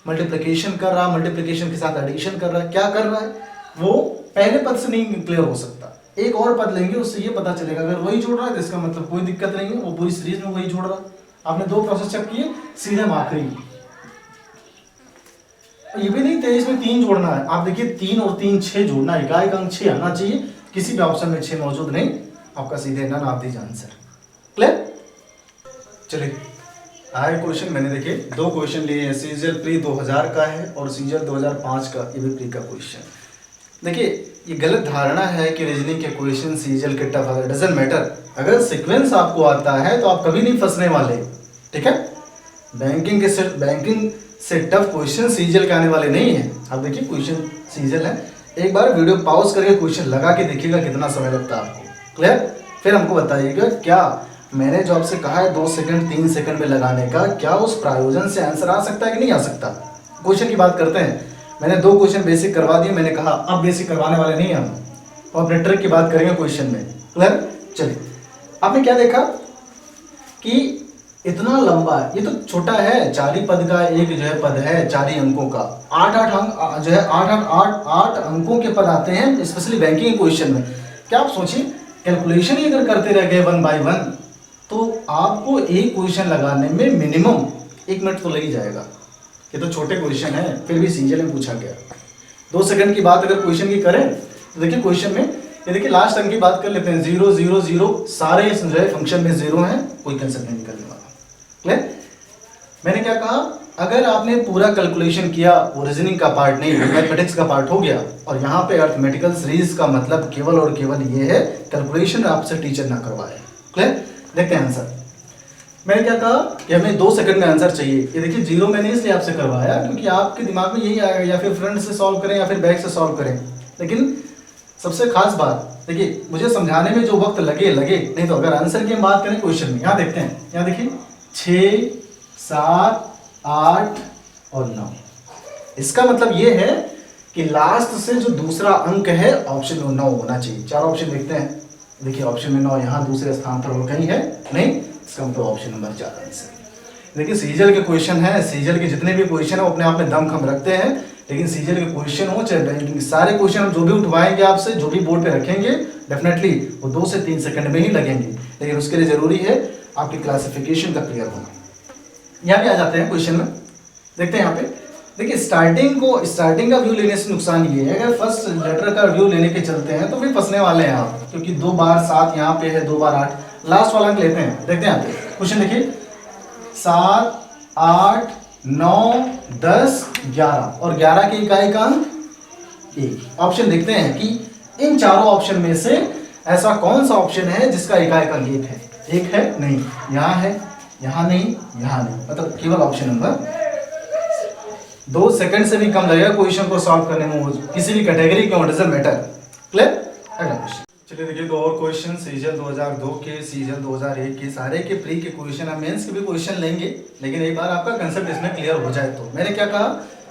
मल्टीप्लिकेशन कर रहा है, मल्टीप्लिकेशन के साथ एडिशन कर रहा है, क्या कर रहा है, वो पहले पद से नहीं क्लियर हो सकता। एक और पद लेंगे, उससे ये पता चलेगा अगर वही जोड़ रहा है तो इसका मतलब कोई दिक्कत नहीं है, वो पूरी सीरीज में वही जोड़ रहा है। आपने 2 प्रोसेस चेक किए, सीधे हम आखिरी। ये भी नहीं 23 में 3 जोड़ना है, आप देखिए 3 और 3 6 जोड़ना है, इकाई का अंक 6 आना चाहिए, किसी भी ऑप्शन में 6 मौजूद नहीं, आपका सीधे none of these answer. Clear. चलिए आए क्वेश्चन मैंने देखे 2 क्वेश्चन लिए हैं, सीजीएल प्री 2000 का है और सीजीएल 2005 का, ये भी प्री का क्वेश्चन। देखिए ये गलत धारणा है कि रीजनिंग के क्वेश्चन सीजीएल के टफ है, डजंट मैटर। अगर सीक्वेंस आपको आता है तो आप कभी नहीं फंसने वाले, ठीक है। बैंकिंग से टफ क्वेश्चन सीजीएल के आने वाले नहीं है। आप देखिए क्वेश्चन सीजीएल है, एक बार वीडियो पॉज करके क्वेश्चन लगा के देखिएगा कितना समय लगता है आपको, क्लियर। फिर हमको बताइएगा क्या मैंने जो आपसे कहा है 2 सेकंड 3 सेकंड में लगाने का, क्या उस प्रायोजन से आंसर आ सकता है कि नहीं आ सकता। क्वेश्चन की बात करते हैं। मैंने 2 क्वेश्चन बेसिक करवा दिए, मैंने कहा अब बेसिक करवाने वाले नहीं हम, और अपने ट्रिक की बात करेंगे क्वेश्चन में, क्लियर। चलिए आपने क्या देखा कि इतना लंबा, ये तो छोटा है, 4 ही पद का एक जो है पद है, 4 ही अंकों का, 8 अंक जो है 8 अंकों के पद आते हैं, स्पेशली बैंकिंग क्वेश्चन में। क्या आप सोचिए कैलकुलेशन ही अगर करते रह गए 1 बाय 1 तो आपको एक क्वेश्चन लगाने में मिनिमम 1 मिनट तो लग ही जाएगा। ये तो छोटे क्वेश्चन है, फिर भी सीजीएल में पूछा गया। 2 सेकंड की बात अगर क्वेश्चन की करें तो देखिए क्वेश्चन में ये देखिए लास्ट अंक की बात कर लेते हैं, 0 0 0, सारे जो है फंक्शन में 0 हैं, कोई कैंसिल नहीं करने वाला, क्लियर। मैंने क्या कहा, अगर आपने पूरा कैलकुलेशन किया, वो रीजनिंग का पार्ट नहीं, मैथमेटिक्स का पार्ट हो गया, और यहाँ पे अर्थमेटिकल सीरीज का मतलब केवल और केवल ये है कैलकुलेशन आपसे टीचर ना करवाए, क्लियर। देखते हैं आंसर। मैंने क्या कहा कि हमें 2 सेकंड में आंसर चाहिए। ये देखिए 0 मैंने इसलिए आपसे करवाया क्योंकि आपके दिमाग में यही आएगा, या फिर फ्रंट से सॉल्व करें या फिर बैक से सॉल्व करें। लेकिन सबसे खास बात देखिए, मुझे समझाने में जो वक्त लगे, नहीं तो अगर आंसर की हम बात करें क्वेश्चन में, यहाँ देखते हैं, यहाँ देखिए 6 7 8 और 9। इसका मतलब ये है कि लास्ट से जो दूसरा अंक है ऑप्शन में 9 होना चाहिए। 4 ऑप्शन देखते हैं, देखिए ऑप्शन में 9 यहाँ दूसरे स्थान पर और कहीं है नहीं, इसका मतलब ऑप्शन नंबर 4 आंसर। देखिए सीजीएल के क्वेश्चन है, सीजीएल के जितने भी क्वेश्चन है वो अपने आप में दम खम रखते हैं, लेकिन सीजीएल के क्वेश्चन हो चाहे बैंकिंग, सारे क्वेश्चन हम जो भी उठवाएंगे आपसे, जो भी बोर्ड पे रखेंगे, डेफिनेटली वो 2 से 3 सेकंड में ही लगेंगे। लेकिन उसके लिए जरूरी है आपकी क्लासिफिकेशन का क्लियर होना। यहाँ पे आ जाते हैं क्वेश्चन में, देखते हैं यहाँ पे। देखिए स्टार्टिंग का व्यू लेने से नुकसान ये है, अगर फर्स्ट लेटर का व्यू लेने के चलते हैं तो फिर फंसने वाले हैं आप, क्योंकि 2 बार 7 यहाँ पे है, 2 बार 8, लास्ट वाला अंक लेते हैं। देखते हैं यहाँ पे क्वेश्चन, देखिए 7 8 9 10 11 और 11 के इकाई का अंक 1। ऑप्शन देखते हैं कि इन चारों ऑप्शन में से ऐसा कौन सा ऑप्शन है जिसका इकाई का अंक 1 है। 1 है नहीं, यहाँ है, यहाँ नहीं, यहाँ नहीं, मतलब केवल ऑप्शन नंबर 2 सेकंड से भी कम लगेगा क्वेश्चन को सॉल्व करने में, किसी भी कैटेगरी के डजंट मैटर, क्लियर। अगला क्वेश्चन चलिए देखिए 2 और क्वेश्चन, सीजीएल 2002 के, सीजीएल 2001 के, सारे के प्री के क्वेश्चन, हम मेंस के भी क्वेश्चन लेंगे, लेकिन एक बार आपका कंसेप्ट इसमें क्लियर हो जाए तो। मैंने क्या कहा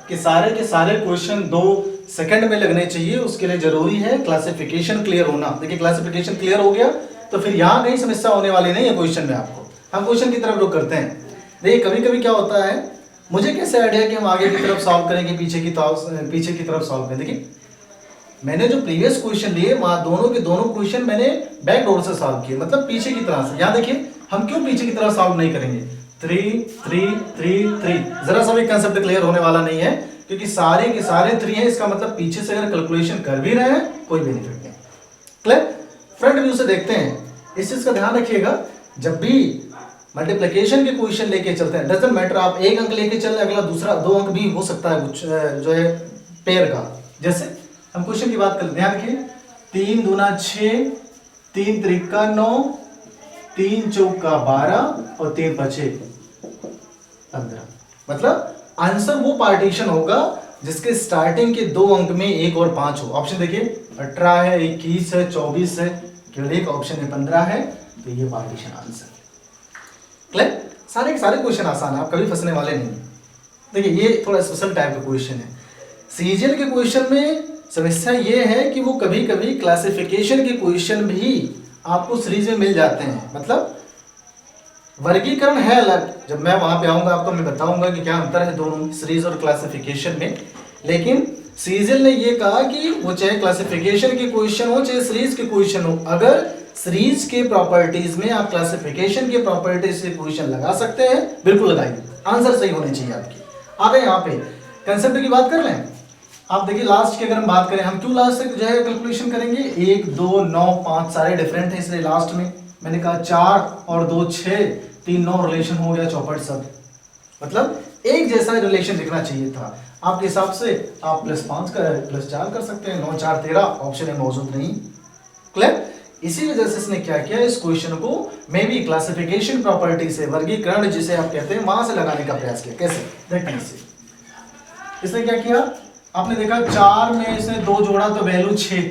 कि सारे के सारे क्वेश्चन 2 सेकंड में लगने चाहिए, उसके लिए जरूरी है क्लासिफिकेशन क्लियर होना। देखिए क्लासिफिकेशन क्लियर हो गया तो फिर यहाँ कहीं समस्या होने वाली नहीं है क्वेश्चन में आपको। हम क्वेश्चन की तरफ रुक करते हैं। देखिए कभी कभी क्या होता है, मुझे कैसे आइडिया कि हम आगे की तरफ सॉल्व करेंगे, पीछे की तरफ सॉल्व करें। देखिए मैंने जो प्रीवियस क्वेश्चन लिए वहाँ दोनों के दोनों क्वेश्चन मैंने बैक डोर से सॉल्व किए, मतलब पीछे की तरफ से। यहाँ देखिए हम क्यों पीछे की तरफ सॉल्व नहीं करेंगे, 3 3 3 3, जरा सा भी कंसेप्ट क्लियर होने वाला नहीं है, क्योंकि सारे के सारे 3 हैं, इसका मतलब पीछे से अगर कैलकुलेशन कर भी रहे हैं कोई बेनिफिट नहीं, क्लियर। फ्रंट व्यू से देखते हैं, इस चीज का ध्यान रखिएगा, जब भी मल्टीप्लिकेशन के क्वेश्चन लेके चलते हैं, डजंट मैटर आप 1 अंक लेके चले, अगला दूसरा 2 अंक भी हो सकता है कुछ जो है पेयर का। जैसे हम क्वेश्चन की बात करते हैं, ध्यान रखिए 3 दूना 6, 3 त्रिका 9, 3 चौका 12 और 3 पचे 15। मतलब आंसर वो पार्टीशन होगा जिसके स्टार्टिंग के 2 अंक में 1 और 5 हो। ऑप्शन देखिए 18 है, 21 है, 24 है, केवल एक ऑप्शन है 15 है, तो ये पार्टीशन आंसर। क्लियर। सारे के सारे क्वेश्चन आसान है, आप कभी फंसने वाले नहीं। देखिए ये थोड़ा स्पेशल टाइप का क्वेश्चन है। सीजीएल के क्वेश्चन में समस्या ये है कि वो कभी कभी क्लासिफिकेशन के क्वेश्चन भी आपको सीरीज में मिल जाते हैं, मतलब वर्गीकरण है अलग। जब मैं वहां पे आऊंगा आपको मैं बताऊंगा कि क्या अंतर है दोनों सीरीज और क्लासिफिकेशन में। लेकिन सीजीएल ने ये कहा कि वो चाहे क्लासिफिकेशन के क्वेश्चन हो चाहे सीरीज के क्वेश्चन हो, अगर सीरीज के प्रॉपर्टीज में आप क्लासिफिकेशन के प्रॉपर्टीज से क्वेश्चन लगा सकते हैं, बिल्कुल लगाइए, आंसर सही होनी चाहिए आपकी। आ गए यहाँ पे कंसेप्ट की बात कर लें। आप देखिए लास्ट की अगर हम बात करें, हम क्यों लास्ट से जो है कैलकुलेशन करेंगे, 1 2 9 5 सारे डिफरेंट है, इसलिए लास्ट में मैंने कहा 4 और 2 6, 3 9 रिलेशन हो गया, चौपट सब, मतलब एक जैसा रिलेशन लिखना चाहिए था। आपके हिसाब से आप +5 का +4 कर सकते हैं, 9 4 13 ऑप्शन में मौजूद नहीं। क्लियर? इसी वजह से इसने क्या किया, इस क्वेश्चन को मे बी क्लासिफिकेशन प्रॉपर्टी से, वर्गीकरण जिसे आप कहते हैं, वहां से लगाने का प्रयास किया। कैसे देखते हैं इसे। इसने क्या किया, आपने देखा 4 में इसने 2 जोड़ा तो वैल्यू 6,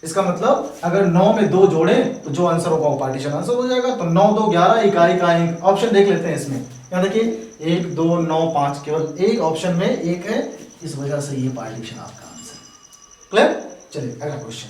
इसका मतलब अगर 9 में 2 जोड़े तो जो आंसर होगा वो पार्टीशन आंसर हो जाएगा। तो 9 2 11, इकाई का एक ऑप्शन देख लेते हैं इसमें। यहाँ देखिए 1 2 9 5, केवल एक ऑप्शन में एक है, इस वजह से ये पार्टीशन आपका आंसर। क्लियर? चलिए अगला क्वेश्चन,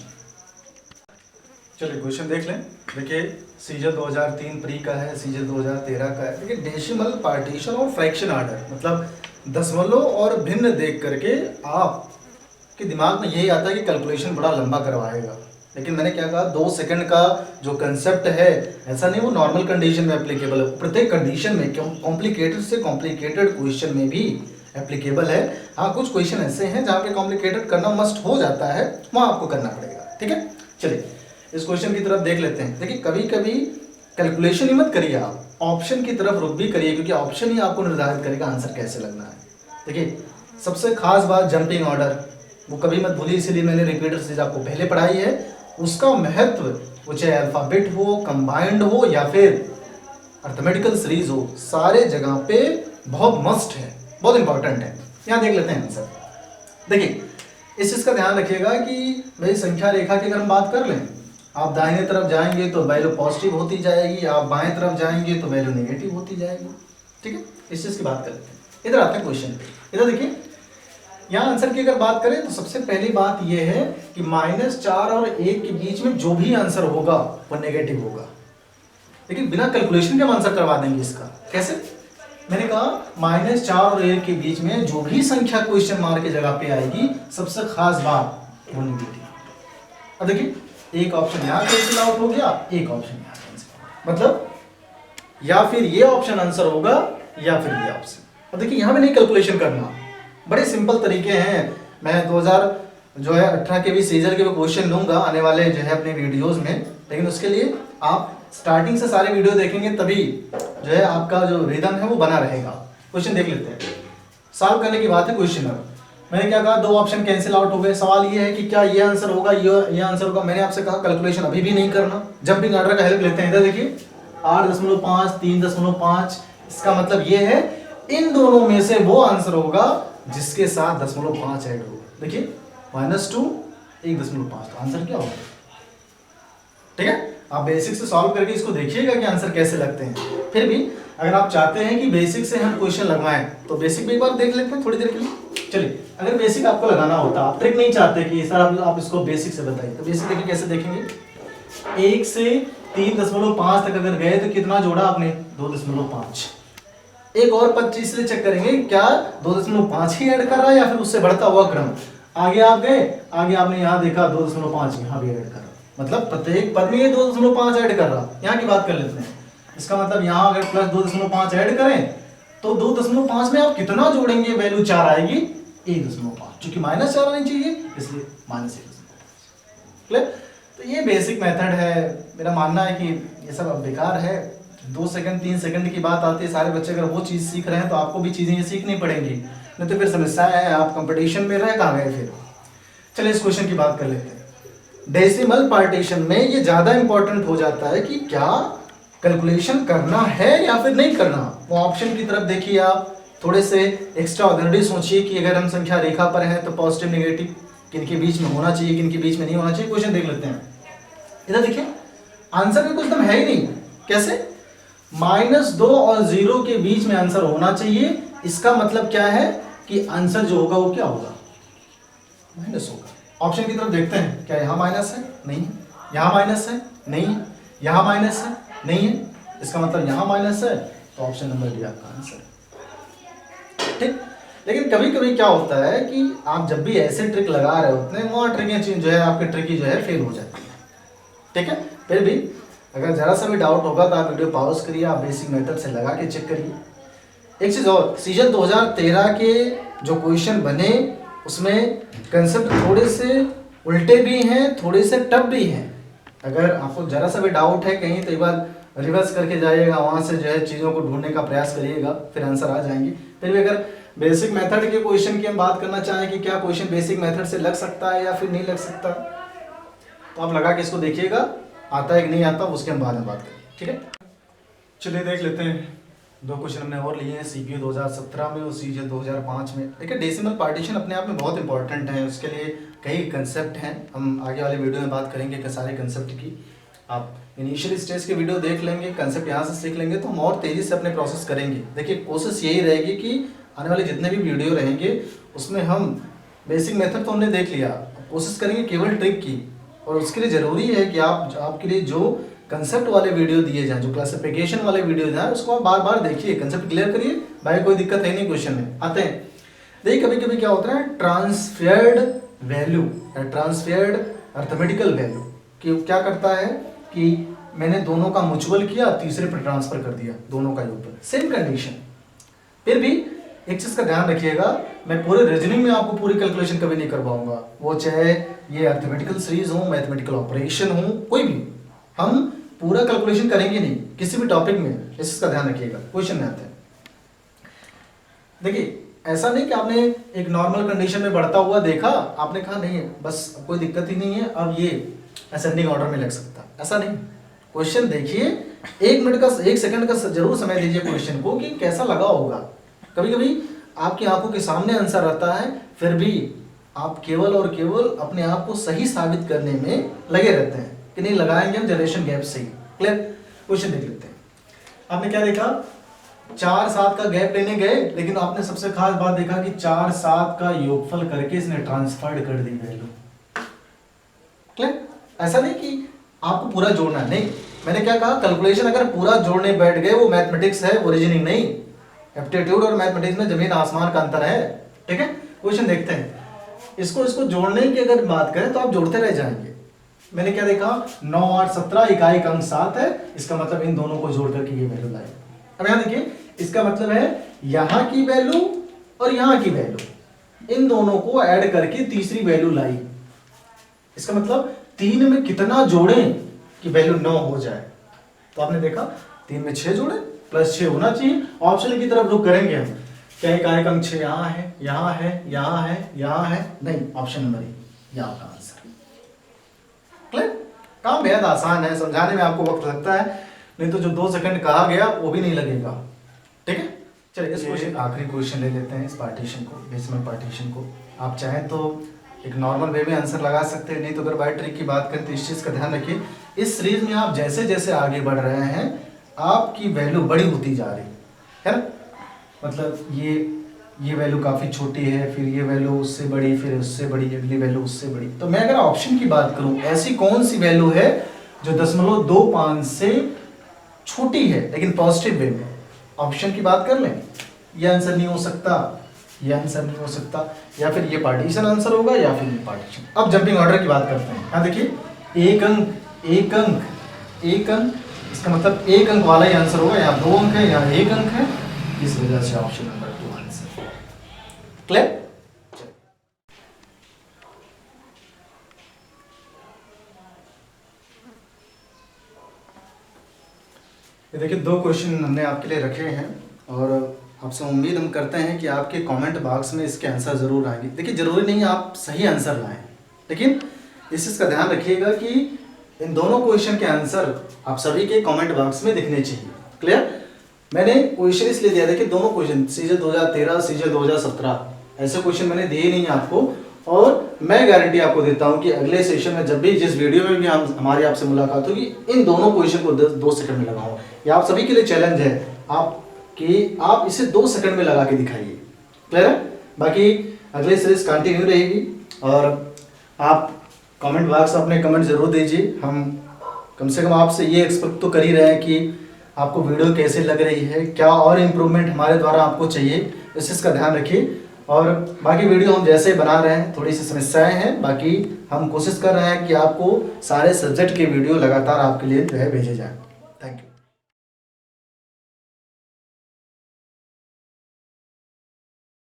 चलिए क्वेश्चन देख लें। देखिए सीजन 2003 प्री का है, सीजन 2013 का है। देखिए डेसिमल, पार्टीशन और फ्रैक्शन आर्डर, मतलब दशमलव और भिन्न देख करके आपके दिमाग में यही आता है कि कैलकुलेशन बड़ा लंबा करवाएगा। लेकिन मैंने क्या कहा, 2 सेकंड का जो कंसेप्ट है, ऐसा नहीं वो नॉर्मल कंडीशन में एप्लीकेबल है, प्रत्येक कंडीशन में, कॉम्प्लिकेटेड से कॉम्प्लिकेटेड क्वेश्चन में भी एप्लीकेबल है। हाँ कुछ क्वेश्चन ऐसे हैं जहाँ पे कॉम्प्लिकेटेड करना मस्ट हो जाता है, वहाँ आपको करना पड़ेगा। ठीक है, चलिए इस क्वेश्चन की तरफ देख लेते हैं। देखिए कभी कभी कैलकुलेशन ही मत करिए, आप ऑप्शन की तरफ रुक भी करिए, क्योंकि ऑप्शन ही आपको निर्धारित करेगा आंसर कैसे लगना है। देखिए सबसे खास बात जंपिंग ऑर्डर, वो कभी मत भूलिए, इसीलिए मैंने रिपीटर सीरीज आपको पहले पढ़ाई है। उसका महत्व, वो चाहे अल्फाबेट हो, कंबाइंड हो या फिर अर्थमेटिकल सीरीज हो, सारे जगह पे बहुत मस्ट है, बहुत इंपॉर्टेंट है। यहाँ देख लेते हैं आंसर। देखिए इस चीज़ का ध्यान रखिएगा कि मेरी संख्या रेखा की अगर हम बात कर लें, आप दाहिने तरफ जाएंगे तो वैल्यू पॉजिटिव होती जाएगी, आप बाएं तरफ जाएंगे तो वैल्यू नेगेटिव होती जाएगी। ठीक है, इस चीज़ की बात करते हैं। इधर आते हैं क्वेश्चन पे। इधर देखिए यहाँ आंसर की अगर बात करें तो सबसे पहली बात यह है कि -4 और 1 के बीच में जो भी आंसर होगा वो नेगेटिव होगा। लेकिन बिना कैलकुलेशन के हम आंसर करवा देंगे इसका। कैसे? मैंने कहा -4 और 1 के बीच में जो भी संख्या क्वेश्चन मार्क की जगह पे आएगी, सबसे खास बात वो नेगेटिव। अब देखिए एक ऑप्शन यहाँ कैंसिल आउट हो गया, एक ऑप्शन यहाँ कैंसिल, मतलब या फिर ये ऑप्शन आंसर होगा या फिर ये ऑप्शन। अब देखिए यहाँ में नहीं कैलकुलेशन करना, बड़े सिंपल तरीके हैं। मैं 2018 के भी सीजन के भी क्वेश्चन लूंगा आने वाले जो है अपने वीडियोस में, लेकिन उसके लिए आप स्टार्टिंग से सारे वीडियो देखेंगे तभी जो है आपका जो रिदम है वो बना रहेगा। क्वेश्चन देख लेते हैं, सॉल्व करने की बात है क्वेश्चन। मैंने क्या कहा, 2 ऑप्शन कैंसिल आउट हो गए। सवाल ये है कि क्या ये आंसर होगा, ये आंसर होगा। मैंने आपसे कहा कैलकुलेशन अभी भी नहीं करना, जंपिंग ऑर्डर का हेल्प लेते हैं। इधर देखिए 8.5 3.5, इसका मतलब ये है इन दोनों में से वो आंसर होगा जिसके साथ 0.5 ऐड होगा। देखिए -2 1.5, तो आंसर क्या होगा? ठीक है, आप बेसिक से सॉल्व करके इसको देखिएगा कि आंसर कैसे लगते हैं। फिर भी अगर आप चाहते हैं कि बेसिक से हम क्वेश्चन लगवाएं तो बेसिक भी एक बार देख लेते हैं थोड़ी देर के लिए। चलिए अगर बेसिक आपको लगाना होता, आप ट्रिक नहीं चाहते कि सर आप इसको बेसिक से बताइए, तो बेसिक देखिए कैसे देखेंगे। 1 से 3.5 तक अगर गए तो कितना जोड़ा आपने? 2.5। एक और 25 से चेक करेंगे क्या 2.5 ही ऐड कर रहा है या फिर उससे बढ़ता हुआ क्रम। आगे आप गए, आगे आपने यहाँ देखा 2.5 यहाँ भी ऐड कर रहा, मतलब प्रत्येक पद में ये 2.5 ऐड कर रहा। यहाँ की बात कर लेते हैं, इसका मतलब यहाँ अगर प्लस 2.5 ऐड करें तो 2.5 में आप कितना जोड़ेंगे? वैल्यू 4 आएगी, 1.5, क्योंकि -4 आनी चाहिए इसलिए -1.5। क्लियर? तो ये बेसिक मेथड है। मेरा मानना है कि ये सब अब बेकार है। 2 सेकंड 3 सेकंड की बात आती है, सारे बच्चे अगर वो चीज़ सीख रहे हैं तो आपको भी चीज़ें ये सीखनी पड़ेंगी, नहीं तो फिर समस्याएं हैं, आप कंपटीशन में रह कहाँ गए फिर। चलिए इस क्वेश्चन की बात कर लेते हैं। डेसिमल पार्टीशन में ये ज़्यादा इंपॉर्टेंट हो जाता है कि क्या कैलकुलेशन करना है या फिर नहीं करना। वो ऑप्शन की तरफ देखिए, आप थोड़े से एक्स्ट्रा ऑर्डिनरी सोचिए कि अगर हम संख्या रेखा पर हैं तो पॉजिटिव नेगेटिव किन के बीच में होना चाहिए, किन के बीच में नहीं होना चाहिए। क्वेश्चन देख लेते हैं। इधर देखिए आंसर में कुछ दम है ही नहीं। कैसे? -2 और 0 के बीच में आंसर होना चाहिए। इसका मतलब क्या है कि आंसर जो होगा वो क्या होगा? माइनस होगा। ऑप्शन की तरफ देखते हैं, क्या यहाँ माइनस है? नहीं है। यहाँ माइनस है? नहीं है। यहाँ माइनस है? नहीं है। इसका मतलब यहाँ माइनस है, तो ऑप्शन नंबर डी आपका आंसर है। ठीक, लेकिन कभी कभी क्या होता है कि आप जब भी ऐसे ट्रिक लगा रहे होते हैं वहाँ ट्रिक जो है आपकी ट्रिकी जो है फेल हो जाती है। ठीक है, फिर भी अगर जरा सा भी डाउट होगा तो आप वीडियो पॉज करिए, आप बेसिक मेथड से लगा के चेक करिए। एक चीज़ और, सीजन 2013 के जो क्वेश्चन बने उसमें कंसेप्ट थोड़े से उल्टे भी हैं, थोड़े से टफ भी हैं। अगर आपको जरा सा भी डाउट है कहीं तो एक बार रिवर्स करके जाइएगा, वहाँ से जो है चीज़ों को ढूंढने का प्रयास करिएगा, फिर आंसर आ जाएंगे। फिर भी अगर बेसिक मेथड के क्वेश्चन की हम बात करना चाहें कि क्या क्वेश्चन बेसिक मेथड से लग सकता है या फिर नहीं लग सकता, तो आप लगा के इसको देखिएगा, आता है कि नहीं आता, उसके हम बाद में बात करेंगे, ठीक है। चलिए देख लेते हैं, 2 क्वेश्चन हमने और लिए हैं सीपीयू 2017 में और सीजे 2005 में। देखिए डेसिमल पार्टीशन अपने आप में बहुत इंपॉर्टेंट है, उसके लिए कई कंसेप्ट हैं, हम आगे वाले वीडियो में बात करेंगे कि सारे कंसेप्ट की। आप इनिशियल स्टेज के वीडियो देख लेंगे, कंसेप्ट यहाँ से सीख लेंगे तो हम और तेज़ी से अपने प्रोसेस करेंगे। देखिए कोशिश यही रहेगी कि आने वाले जितने भी वीडियो रहेंगे उसमें हम बेसिक मेथड तो हमने देख लिया, कोशिश करेंगे केवल ट्रिक की, और उसके लिए ज़रूरी है कि आपके लिए जो कंसेप्ट वाले वीडियो दिए जाएं, जो क्लासिफिकेशन वाले वीडियो जाएं, उसको आप बार बार देखिए, कंसेप्ट क्लियर करिए, भाई कोई दिक्कत है नहीं। क्वेश्चन में आते हैं, देखिए कभी कभी क्या होता है ट्रांसफर्ड वैल्यू या ट्रांसफर्ड अर्थमेटिकल वैल्यू, कि क्या करता है कि मैंने दोनों का म्यूचुअल किया, तीसरे पर ट्रांसफर कर दिया दोनों का योग, सेम कंडीशन। फिर भी एक चीज़ का ध्यान रखिएगा, मैं पूरे रीजनिंग में आपको पूरी कैलकुलेशन कभी नहीं करवाऊंगा, वो चाहे ये अर्थमेटिकल सीरीज हो, मैथमेटिकल ऑपरेशन हो, कोई भी, हम पूरा कैलकुलेशन करेंगे नहीं किसी भी टॉपिक में, इस चीज़ का ध्यान रखिएगा। क्वेश्चन में आते हैं, देखिए ऐसा नहीं कि आपने एक नॉर्मल कंडीशन में बढ़ता हुआ देखा, आपने कहा नहीं बस कोई दिक्कत ही नहीं है, अब ये असेंडिंग ऑर्डर में लग सकता, ऐसा नहीं। क्वेश्चन देखिए, 1 मिनट का 1 सेकंड का जरूर समय दीजिए क्वेश्चन को कि कैसा लगा होगा। कभी कभी आपकी आंखों के सामने आंसर आता है, फिर भी आप केवल और केवल अपने आप को सही साबित करने में लगे रहते हैं कि नहीं लगाएंगे हम जनरेशन गैप से ही। क्लियर, क्वेश्चन देख लेते हैं। आपने क्या देखा, 4-7 का गैप लेने गए, लेकिन आपने सबसे खास बात देखा कि 4-7 का योगफल करके इसने ट्रांसफर्ड कर दी वैल्यू। क्लियर, ऐसा नहीं कि आपको पूरा जोड़ना है, नहीं, मैंने क्या कहा, कैलकुलेशन अगर पूरा जोड़ने बैठ गए वो मैथमेटिक्स है, वो रीजनिंग नहीं। एप्टीट्यूड और मैथमेटिक्स में जमीन आसमान का अंतर है, ठीक है। क्वेश्चन देखते हैं, इसको जोड़ने की अगर बात करें तो आप जोड़ते रह जाएंगे। मैंने क्या देखा, 9 8 17 इकाई का अंक 7 है, इसका मतलब इन दोनों को जोड़ करके ये वैल्यू लाई। अब यहाँ देखिए, इसका मतलब है यहाँ की वैल्यू और यहाँ की वैल्यू, इन दोनों को ऐड करके तीसरी वैल्यू लाई। इसका मतलब 3 में कितना जोड़ें कि वैल्यू 9 हो जाए। तो आपने देखा 3 में 6 जोड़े, प्लस 6 होना चाहिए। ऑप्शन की तरफ रुक करेंगे हम, क्या इकाई का अंक 6 यहाँ है, यहाँ है, यहाँ है, यहाँ है, नहीं, ऑप्शन नंबर ए, ये आपका आंसर। क्लियर, काम बेहद आसान है, समझाने में आपको वक्त लगता है, नहीं तो जो 2 सेकंड कहा गया वो भी नहीं लगेगा, ठीक है। चलिए इस क्वेश्चन, आखिरी क्वेश्चन ले लेते हैं, इस पार्टीशन को, डेसिमल पार्टीशन को। आप चाहें तो एक नॉर्मल वे में आंसर लगा सकते हैं, नहीं तो अगर बाय ट्रिक की बात करें तो इस चीज़ का ध्यान रखिए, इस सीरीज में आप जैसे जैसे आगे बढ़ रहे हैं आपकी वैल्यू बड़ी होती जा रही है ना। मतलब ये वैल्यू काफ़ी छोटी है, फिर ये वैल्यू उससे बड़ी, फिर उससे बड़ी, अगली वैल्यू उससे बड़ी। तो मैं अगर ऑप्शन की बात करूं, ऐसी कौन सी वैल्यू है जो 0.25 से छोटी है लेकिन पॉजिटिव वे में, ऑप्शन की बात कर लें। ये आंसर नहीं हो सकता, ये आंसर नहीं हो सकता, या फिर ये पार्टीशन आंसर होगा, या फिर ये पार्टीशन। अब जंपिंग ऑर्डर की बात करते हैं। यहाँ देखिए, एक अंक, इसका मतलब 1 अंक वाला ही आंसर होगा, यहाँ 2 अंक है, यहाँ 1 अंक है, इस वजह से ऑप्शन नंबर 2 आंसर। क्लियर, ये देखिए 2 क्वेश्चन हमने आपके लिए रखे हैं, और आपसे उम्मीद हम करते हैं कि आपके कमेंट बॉक्स में इसके आंसर ज़रूर आएंगे। देखिए ज़रूरी नहीं आप सही आंसर लाएं, लेकिन इस चीज़ का ध्यान रखिएगा कि इन दोनों क्वेश्चन के आंसर आप सभी के कमेंट बॉक्स में दिखने चाहिए। क्लियर, मैंने क्वेश्चन इसलिए दिया, देखिए दोनों क्वेश्चन सीजे 2013, सीजे 2017, ऐसे क्वेश्चन मैंने दिए नहीं आपको, और मैं गारंटी आपको देता हूं कि अगले सेशन में जब भी जिस वीडियो में भी हमारी आपसे मुलाकात होगी, इन दोनों क्वेश्चन को 2 सेकंड में लगाऊंगा। ये आप सभी के लिए चैलेंज है आप इसे 2 सेकंड में लगा के दिखाइए। क्लियर है, बाकी अगले सीरीज कंटिन्यू रहेगी, और आप कमेंट बॉक्स में अपने कमेंट जरूर दीजिए। हम कम से कम आपसे ये एक्सपेक्ट तो कर ही रहे हैं कि आपको वीडियो कैसे लग रही है, क्या और इम्प्रूवमेंट हमारे द्वारा आपको चाहिए, इस चीज़ का ध्यान रखिए। और बाकी वीडियो हम जैसे बना रहे हैं, थोड़ी सी समस्याएं हैं, बाकी हम कोशिश कर रहे हैं कि आपको सारे सब्जेक्ट के वीडियो लगातार आपके लिए जो है भेजे जाएं।